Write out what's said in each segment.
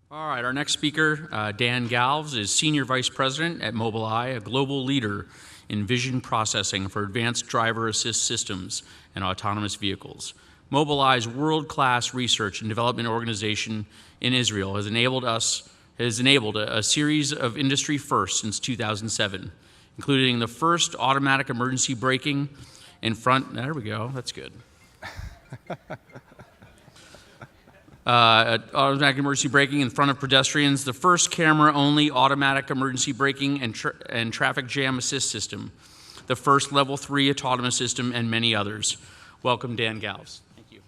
All right, our next speaker, Dan Galves, is Senior Vice President at Mobileye, a global leader in vision processing for advanced driver assist systems and autonomous vehicles. Mobileye's world-class research and development organization in Israel has enabled a series of industry firsts since 2007, including the first automatic emergency braking in front. There we go. That's good. Automatic emergency braking in front of pedestrians, the first camera-only automatic emergency braking and traffic jam assist system, the first level 3 autonomous system, and many others. Welcome, Dan Galves. Thank you.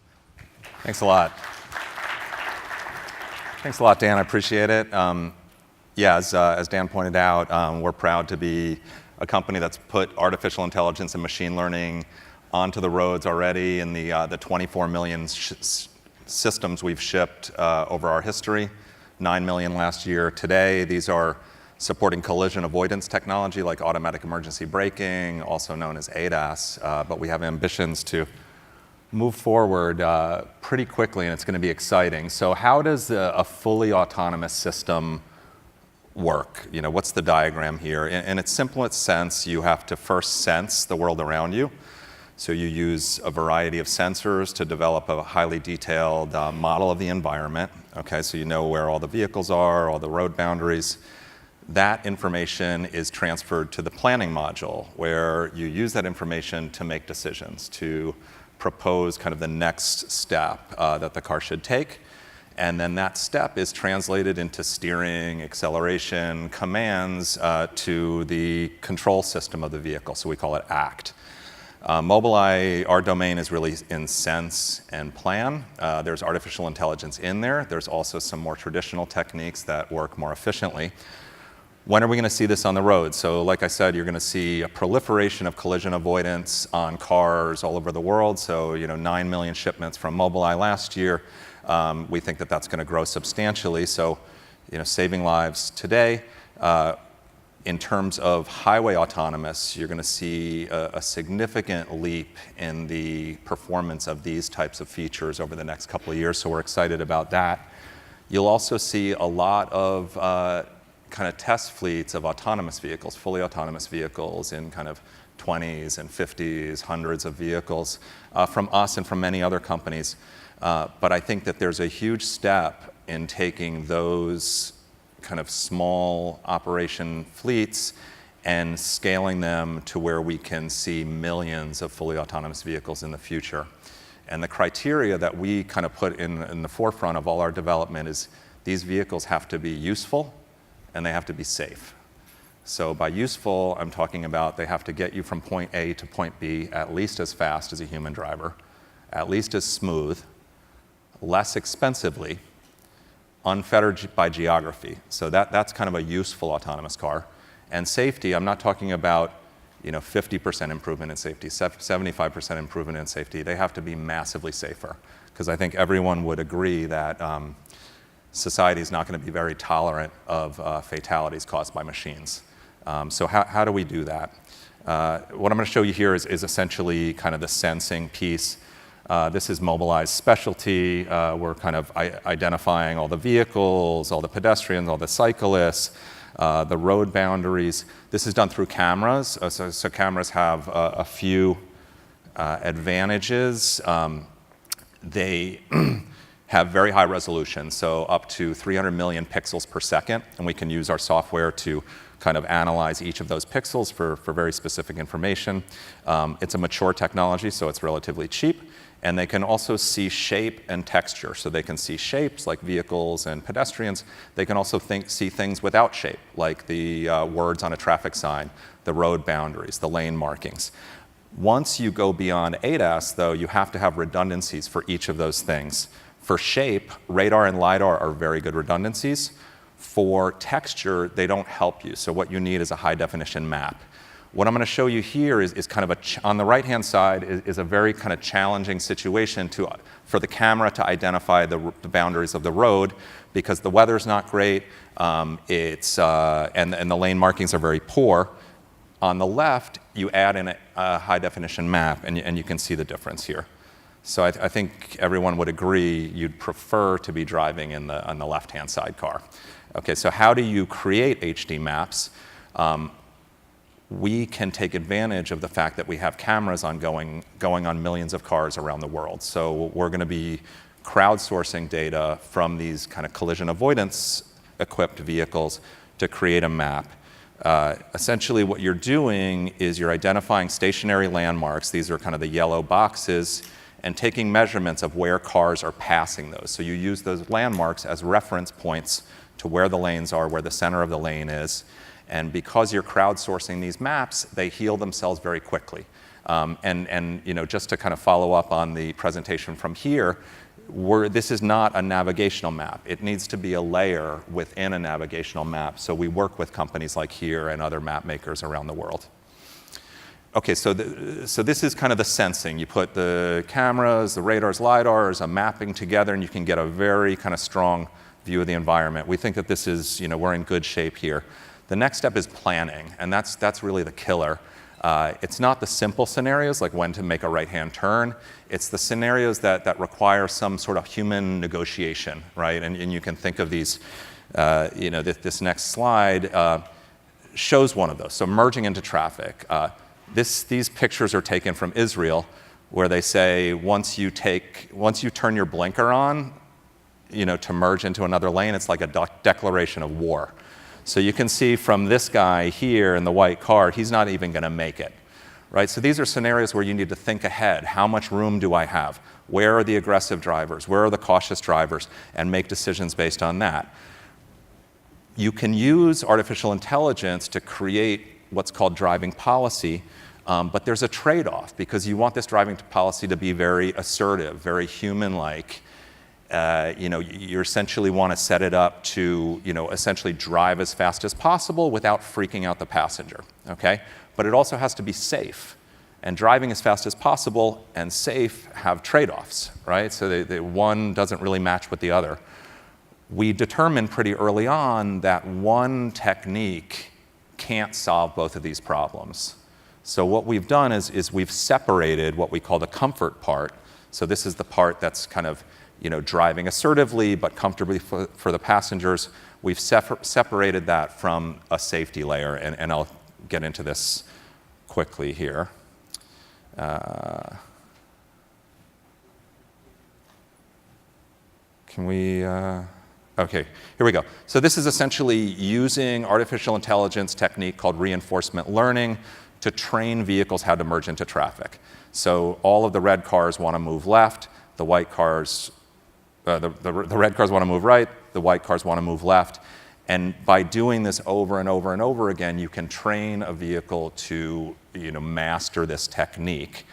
Thanks a lot. Thanks a lot, Dan. I appreciate it. As Dan pointed out, we're proud to be a company that's put artificial intelligence and machine learning onto the roads already in the 24 million systems we've shipped over our history, 9 million last year. Today, these are supporting collision avoidance technology like automatic emergency braking, also known as ADAS, but we have ambitions to move forward pretty quickly, and it's going to be exciting. So how does a fully autonomous system work? You know, what's the diagram here? In its simplest sense, you have to first sense the world around you. So you use a variety of sensors to develop a highly detailed model of the environment. Okay, so you know where all the vehicles are, all the road boundaries. That information is transferred to the planning module, where you use that information to make decisions, to propose kind of the next step that the car should take. And then that step is translated into steering, acceleration, commands to the control system of the vehicle. So we call it ACT. Mobileye, our domain is really in sense and plan. There's artificial intelligence in there. There's also some more traditional techniques that work more efficiently. When are we going to see this on the road? So like I said, you're going to see a proliferation of collision avoidance on cars all over the world. So 9 million shipments from Mobileye last year. We think that that's going to grow substantially. So saving lives today. In terms of highway autonomous, you're going to see a significant leap in the performance of these types of features over the next couple of years, so we're excited about that. You'll also see a lot of kind of test fleets of autonomous vehicles, fully autonomous vehicles in kind of 20s and 50s, hundreds of vehicles from us and from many other companies. But I think that there's a huge step in taking those kind of small operation fleets and scaling them to where we can see millions of fully autonomous vehicles in the future. And the criteria that we kind of put in the forefront of all our development is these vehicles have to be useful and they have to be safe. So by useful, I'm talking about they have to get you from point A to point B at least as fast as a human driver, at least as smooth, less expensively, unfettered by geography. So that's kind of a useful autonomous car. And safety, I'm not talking about 50% improvement in safety, 75% improvement in safety. They have to be massively safer, because I think everyone would agree that society is not going to be very tolerant of fatalities caused by machines. So how do we do that? What I'm going to show you here is essentially kind of the sensing piece. This is Mobileye's specialty. We're kind of identifying all the vehicles, all the pedestrians, all the cyclists, the road boundaries. This is done through cameras. So cameras have a few advantages. They have very high resolution, so up to 300 million pixels per second, and we can use our software to kind of analyze each of those pixels for very specific information. It's a mature technology, so it's relatively cheap. And they can also see shape and texture. So they can see shapes like vehicles and pedestrians. They can also see things without shape, like the words on a traffic sign, the road boundaries, the lane markings. Once you go beyond ADAS, though, you have to have redundancies for each of those things. For shape, radar and LiDAR are very good redundancies. For texture, they don't help you. So what you need is a high-definition map. What I'm going to show you here is kind of on the right-hand side is a very kind of challenging situation for the camera to identify the boundaries of the road, because the weather's not great, and the lane markings are very poor. On the left, you add in a high-definition map, and you can see the difference here. So I think everyone would agree you'd prefer to be driving on the left-hand side car. Okay, so how do you create HD maps? We can take advantage of the fact that we have cameras going on millions of cars around the world. So we're going to be crowdsourcing data from these kind of collision avoidance equipped vehicles to create a map. Essentially what you're doing is you're identifying stationary landmarks. These are kind of the yellow boxes, and taking measurements of where cars are passing those. So you use those landmarks as reference points to where the lanes are, where the center of the lane is. And because you're crowdsourcing these maps, they heal themselves very quickly. And you know, just to kind of follow up on the presentation from here, this is not a navigational map. It needs to be a layer within a navigational map. So we work with companies like here and other map makers around the world. Okay, so this is kind of the sensing. You put the cameras, the radars, LiDARs, a mapping together, and you can get a very kind of strong view of the environment. We think that this is, you know, we're in good shape here. The next step is planning, and that's really the killer. It's not the simple scenarios like when to make a right-hand turn. It's the scenarios that require some sort of human negotiation, right? And you can think of these, you know, this next slide shows one of those. So merging into traffic. These pictures are taken from Israel, where they say once you turn your blinker on, you know, to merge into another lane, it's like a declaration of war. So you can see from this guy here in the white car, he's not even going to make it, right? So these are scenarios where you need to think ahead. How much room do I have? Where are the aggressive drivers? Where are the cautious drivers? And make decisions based on that. You can use artificial intelligence to create what's called driving policy, but there's a trade-off because you want this driving policy to be very assertive, very human-like. You know, you essentially want to set it up to, you know, essentially drive as fast as possible without freaking out the passenger, okay? But it also has to be safe. And driving as fast as possible and safe have trade-offs, right? So one doesn't really match with the other. We determined pretty early on that one technique can't solve both of these problems. So what we've done is we've separated what we call the comfort part. So this is the part that's kind of, you know, driving assertively but comfortably for the passengers. We've separated that from a safety layer, and I'll get into this quickly here. Can we, okay, here we go. So this is essentially using artificial intelligence technique called reinforcement learning to train vehicles how to merge into traffic. So all of the red cars want to move left, the white cars the red cars want to move right, the white cars want to move left. And by doing this over and over and over again, you can train a vehicle to, you know, master this technique.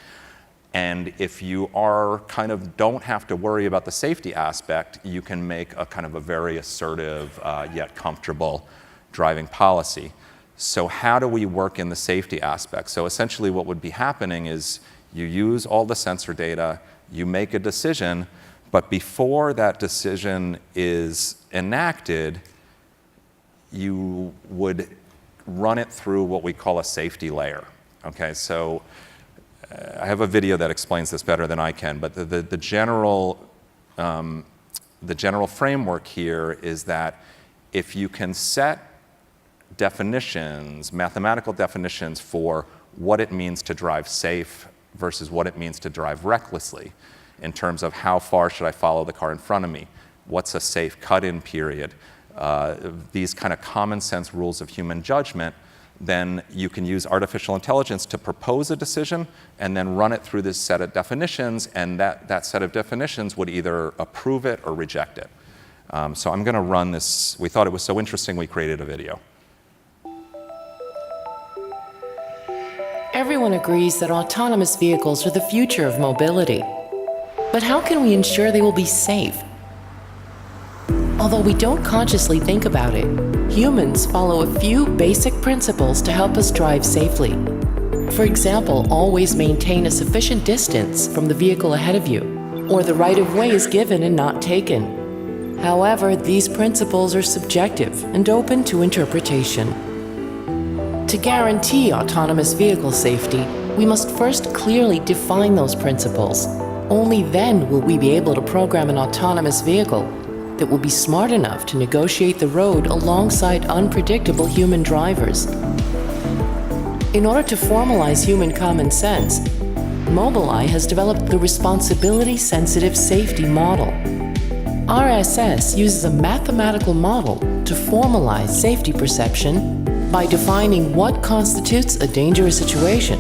And if you don't have to worry about the safety aspect, you can make a kind of a very assertive yet comfortable driving policy. So how do we work in the safety aspect? So essentially what would be happening is you use all the sensor data, you make a decision, but before that decision is enacted, you would run it through what we call a safety layer. Okay, so I have a video that explains this better than I can, but the general framework here is that if you can set definitions, mathematical definitions for what it means to drive safe versus what it means to drive recklessly, in terms of how far should I follow the car in front of me, what's a safe cut-in period, these kind of common sense rules of human judgment, then you can use artificial intelligence to propose a decision and then run it through this set of definitions, and that set of definitions would either approve it or reject it. So I'm going to run this. We thought it was so interesting we created a video. Everyone agrees that autonomous vehicles are the future of mobility. But how can we ensure they will be safe? Although we don't consciously think about it, humans follow a few basic principles to help us drive safely. For example, always maintain a sufficient distance from the vehicle ahead of you, or the right-of-way is given and not taken. However, these principles are subjective and open to interpretation. To guarantee autonomous vehicle safety, we must first clearly define those principles Only then will we be able to program an autonomous vehicle that will be smart enough to negotiate the road alongside unpredictable human drivers. In order to formalize human common sense, Mobileye has developed the Responsibility-Sensitive Safety Model. RSS uses a mathematical model to formalize safety perception by defining what constitutes a dangerous situation,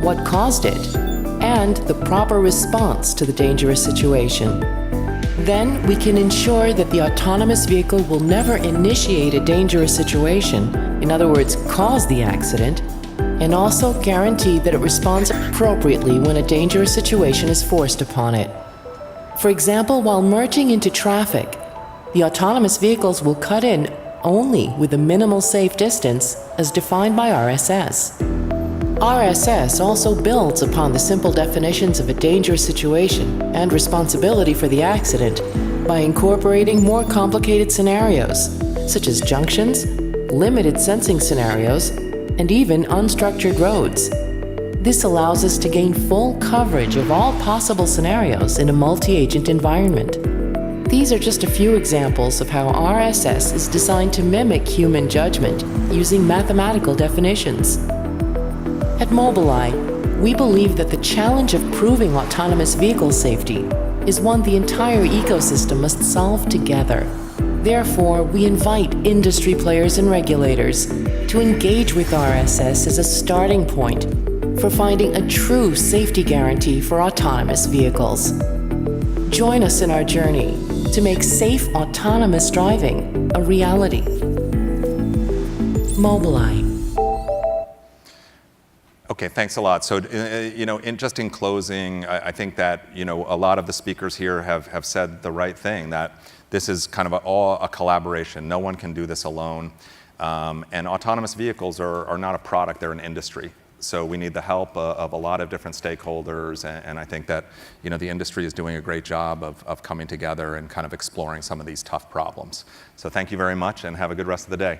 what caused it, and the proper response to the dangerous situation. Then we can ensure that the autonomous vehicle will never initiate a dangerous situation, in other words, cause the accident, and also guarantee that it responds appropriately when a dangerous situation is forced upon it. For example, while merging into traffic, the autonomous vehicles will cut in only with a minimal safe distance as defined by RSS. RSS also builds upon the simple definitions of a dangerous situation and responsibility for the accident by incorporating more complicated scenarios, such as junctions, limited sensing scenarios, and even unstructured roads. This allows us to gain full coverage of all possible scenarios in a multi-agent environment. These are just a few examples of how RSS is designed to mimic human judgment using mathematical definitions. At Mobileye, we believe that the challenge of proving autonomous vehicle safety is one the entire ecosystem must solve together. Therefore, we invite industry players and regulators to engage with RSS as a starting point for finding a true safety guarantee for autonomous vehicles. Join us in our journey to make safe autonomous driving a reality. Mobileye. Okay, thanks a lot. So, just in closing, I think that, a lot of the speakers here have said the right thing, that this is kind of all a collaboration. No one can do this alone. And autonomous vehicles are not a product, they're an industry. So we need the help of a lot of different stakeholders, and I think that, the industry is doing a great job of coming together and kind of exploring some of these tough problems. So thank you very much, and have a good rest of the day.